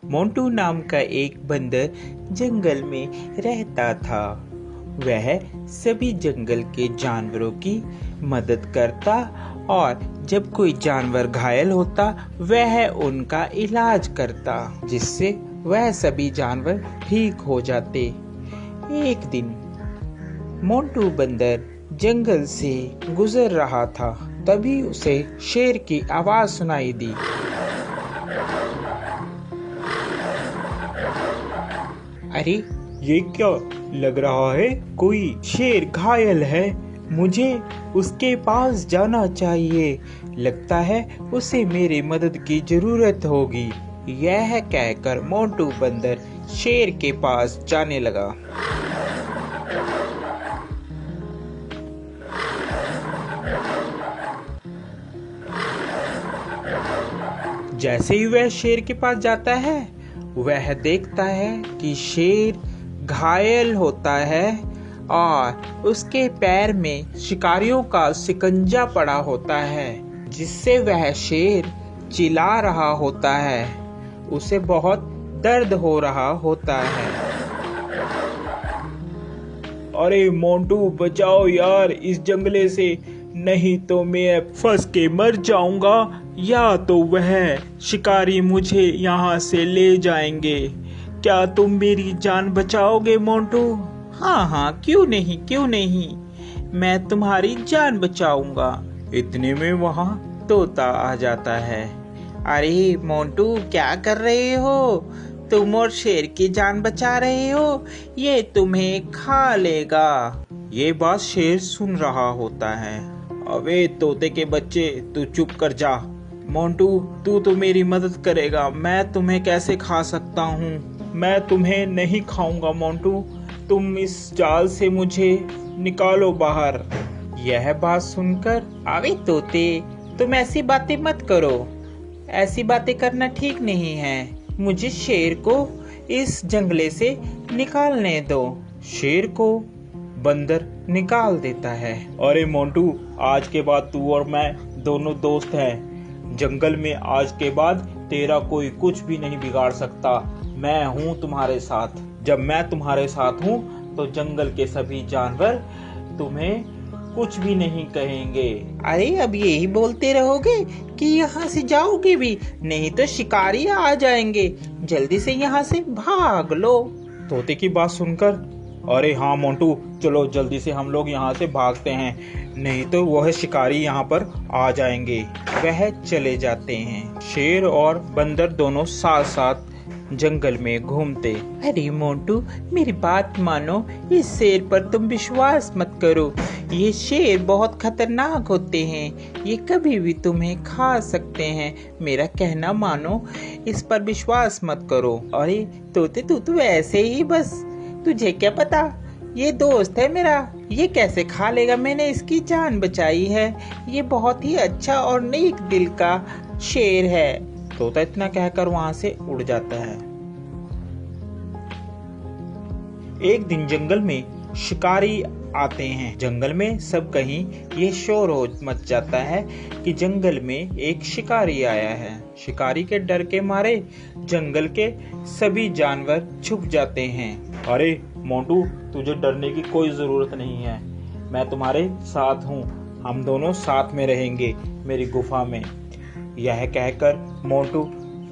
मोंटू नाम का एक बंदर जंगल में रहता था। वह सभी जंगल के जानवरों की मदद करता और जब कोई जानवर घायल होता वह उनका इलाज करता, जिससे वह सभी जानवर ठीक हो जाते। एक दिन मोंटू बंदर जंगल से गुजर रहा था, तभी उसे शेर की आवाज सुनाई दी। अरे ये क्या लग रहा है, कोई शेर घायल है, मुझे उसके पास जाना चाहिए, लगता है उसे मेरी मदद की जरूरत होगी। यह कहकर मोंटू बंदर शेर के पास जाने लगा। जैसे ही वह शेर के पास जाता है वह देखता है कि शेर घायल होता है और उसके पैर में शिकारियों का शिकंजा पड़ा होता है, जिससे वह शेर चिल्ला रहा होता है। उसे बहुत दर्द हो रहा होता है। अरे मोंटू बचाओ यार इस जंगले से, नहीं तो मैं फंस के मर जाऊंगा या तो वह शिकारी मुझे यहाँ से ले जाएंगे। क्या तुम मेरी जान बचाओगे मोंटू? हाँ, क्यों नहीं, मैं तुम्हारी जान बचाऊंगा। इतने में वहाँ तोता आ जाता है। अरे मोंटू क्या कर रहे हो? तुम और शेर की जान बचा रहे हो, ये तुम्हें खा लेगा। ये बात शेर सुन रहा होता है। अबे तोते के बच्चे, तू चुप कर जा। मोंटू तू तो मेरी मदद करेगा, मैं तुम्हें कैसे खा सकता हूँ? मैं तुम्हें नहीं खाऊंगा मोंटू, तुम इस जाल से मुझे निकालो बाहर। यह बात सुनकर, अबे तोते तुम ऐसी बातें मत करो, ऐसी बातें करना ठीक नहीं है। मुझे शेर को इस जंगले से निकालने दो। शेर को बंदर निकाल देता है। अरे मोंटू, आज के बाद तू और मैं दोनों दोस्त हैं। जंगल में आज के बाद तेरा कोई कुछ भी नहीं बिगाड़ सकता। मैं हूँ तुम्हारे साथ। जब मैं तुम्हारे साथ हूँ तो जंगल के सभी जानवर तुम्हें कुछ भी नहीं कहेंगे। अरे अब यही बोलते रहोगे कि यहाँ से जाओगे भी, नहीं तो शिकारी आ जाएंगे। जल्दी से यहाँ से भाग लो। तोते की बात सुनकर, अरे हाँ मोंटू, चलो जल्दी से हम लोग यहाँ से भागते हैं, नहीं तो वह शिकारी यहाँ पर आ जाएंगे। वह चले जाते हैं। शेर और बंदर दोनों साथ साथ जंगल में घूमते। अरे मोंटू मेरी बात मानो, इस शेर पर तुम विश्वास मत करो, ये शेर बहुत खतरनाक होते हैं, ये कभी भी तुम्हें खा सकते हैं। मेरा कहना मानो, इस पर विश्वास मत करो। अरे तोते तू तो ऐसे ही बस, तुझे क्या पता, ये दोस्त है मेरा, ये कैसे खा लेगा, मैंने इसकी जान बचाई है, ये बहुत ही अच्छा और नेक दिल का शेर है। तोता इतना कहकर वहां से उड़ जाता है। एक दिन जंगल में शिकारी आते हैं। जंगल में सब कहीं ये शोर हो मच जाता है कि जंगल में एक शिकारी आया है। शिकारी के डर के मारे जंगल के सभी जानवर छुप जाते हैं। अरे मोंटू, तुझे डरने की कोई जरूरत नहीं है, मैं तुम्हारे साथ हूँ, हम दोनों साथ में रहेंगे मेरी गुफा में। यह कहकर मोंटू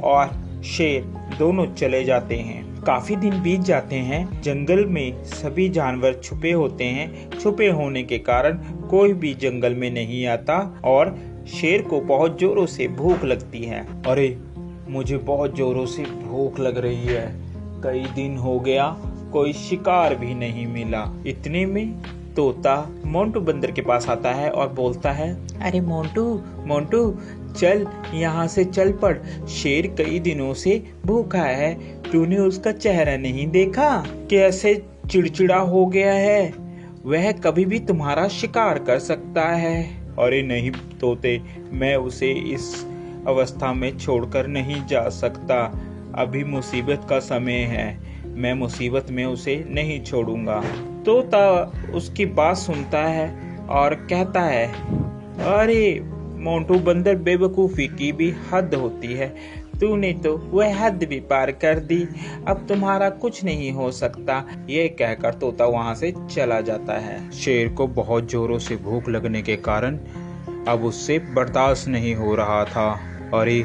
और शेर दोनों चले जाते हैं। काफी दिन बीत जाते हैं। जंगल में सभी जानवर छुपे होते हैं। छुपे होने के कारण कोई भी जंगल में नहीं आता और शेर को बहुत जोरों से भूख लगती है। अरे मुझे बहुत जोरों से भूख लग रही है, कई दिन हो गया कोई शिकार भी नहीं मिला। इतने में तोता मोंटू बंदर के पास आता है और बोलता है, अरे मोंटू चल यहाँ से चल पड़, शेर कई दिनों से भूखा है, तूने उसका चेहरा नहीं देखा, कैसे चिड़चिड़ा हो गया है, वह कभी भी तुम्हारा शिकार कर सकता है। अरे नहीं तोते, मैं उसे इस अवस्था में छोड़कर नहीं जा सकता, अभी मुसीबत का समय है, मैं मुसीबत में उसे नहीं छोड़ूंगा। तोता उसकी बात सुनता है और कहता है, अरे मोंटू बंदर, बेवकूफ़ी की भी हद होती है, तूने तो वह हद भी पार कर दी, अब तुम्हारा कुछ नहीं हो सकता। ये कहकर तोता वहाँ से चला जाता है। शेर को बहुत जोरों से भूख लगने के कारण अब उससे बर्दाश्त नहीं हो रहा था। अरे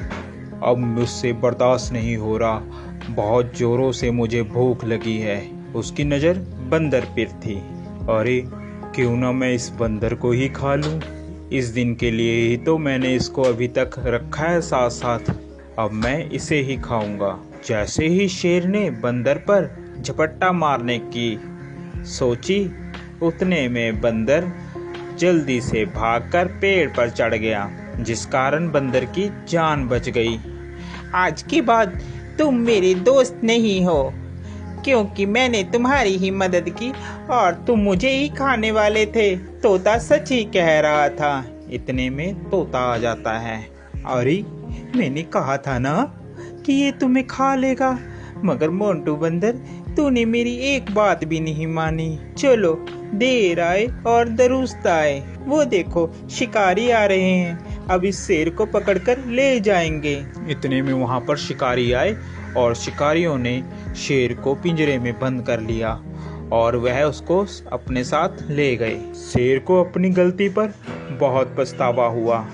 अब मुझसे बर्दाश्त नहीं हो रहा, बहुत जोरों से मुझे भूख लगी है। उसकी नज़र बंदर पर थी। अरे क्यों ना मैं इस बंदर को ही खा लूं। इस दिन के लिए ही तो मैंने इसको अभी तक रखा है साथ साथ, अब मैं इसे ही खाऊंगा। जैसे ही शेर ने बंदर पर झपट्टा मारने की सोची, उतने में बंदर जल्दी से भागकर पेड़ पर चढ़ गया, जिस कारण बंदर की जान बच गई। आज के बाद तुम मेरे दोस्त नहीं हो, क्योंकि मैंने तुम्हारी ही मदद की और तुम मुझे ही खाने वाले थे। तोता सच ही कह रहा था। इतने में तोता आ जाता है। अरे मैंने कहा था ना कि ये तुम्हें खा लेगा, मगर मोंटू बंदर तूने मेरी एक बात भी नहीं मानी। चलो देर आए और दुरुस्त आए, वो देखो शिकारी आ रहे हैं, अब इस शेर को पकड़कर ले जाएंगे। इतने में वहां पर शिकारी आए और शिकारियों ने शेर को पिंजरे में बंद कर लिया और वह उसको अपने साथ ले गए। शेर को अपनी गलती पर बहुत पछतावा हुआ।